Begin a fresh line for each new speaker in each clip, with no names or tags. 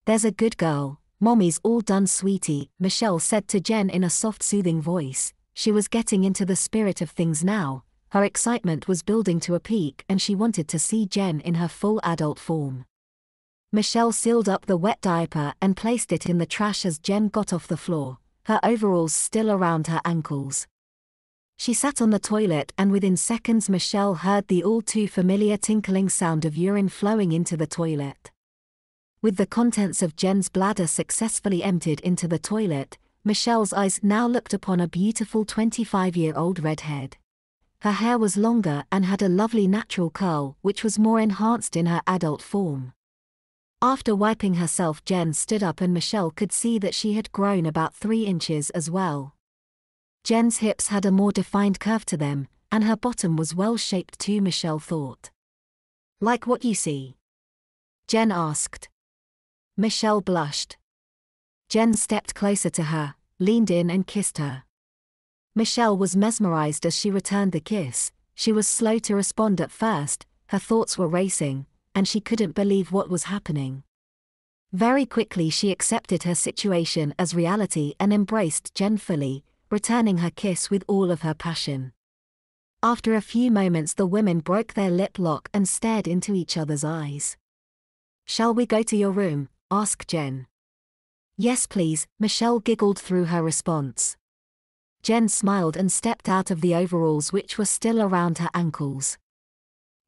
There's a good girl, Mommy's all done sweetie, Michelle said to Jen in a soft soothing voice. She was getting into the spirit of things now. Her excitement was building to a peak and she wanted to see Jen in her full adult form. Michelle sealed up the wet diaper and placed it in the trash as Jen got off the floor, her overalls still around her ankles. She sat on the toilet and within seconds Michelle heard the all too familiar tinkling sound of urine flowing into the toilet. With the contents of Jen's bladder successfully emptied into the toilet, Michelle's eyes now looked upon a beautiful 25-year-old redhead. Her hair was longer and had a lovely natural curl which was more enhanced in her adult form. After wiping herself, Jen stood up and Michelle could see that she had grown about 3 inches as well. Jen's hips had a more defined curve to them, and her bottom was well shaped too, Michelle thought. Like what you see? Jen asked. Michelle blushed. Jen stepped closer to her, leaned in and kissed her. Michelle was mesmerized as she returned the kiss. She was slow to respond at first, her thoughts were racing, and she couldn't believe what was happening. Very quickly she accepted her situation as reality and embraced Jen fully, returning her kiss with all of her passion. After a few moments the women broke their lip lock and stared into each other's eyes. "Shall we go to your room?" asked Jen. "Yes please," Michelle giggled through her response. Jen smiled and stepped out of the overalls which were still around her ankles.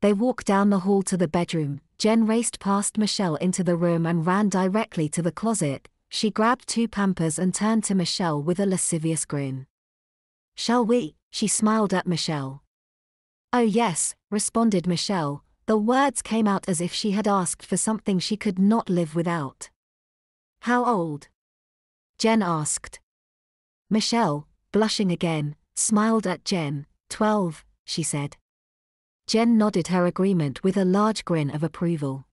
They walked down the hall to the bedroom. Jen raced past Michelle into the room and ran directly to the closet. She grabbed 2 Pampers and turned to Michelle with a lascivious grin. "Shall we?" she smiled at Michelle. "Oh yes," responded Michelle. The words came out as if she had asked for something she could not live without. "How old?" Jen asked. Michelle, blushing again, smiled at Jen. 12, she said. Jen nodded her agreement with a large grin of approval.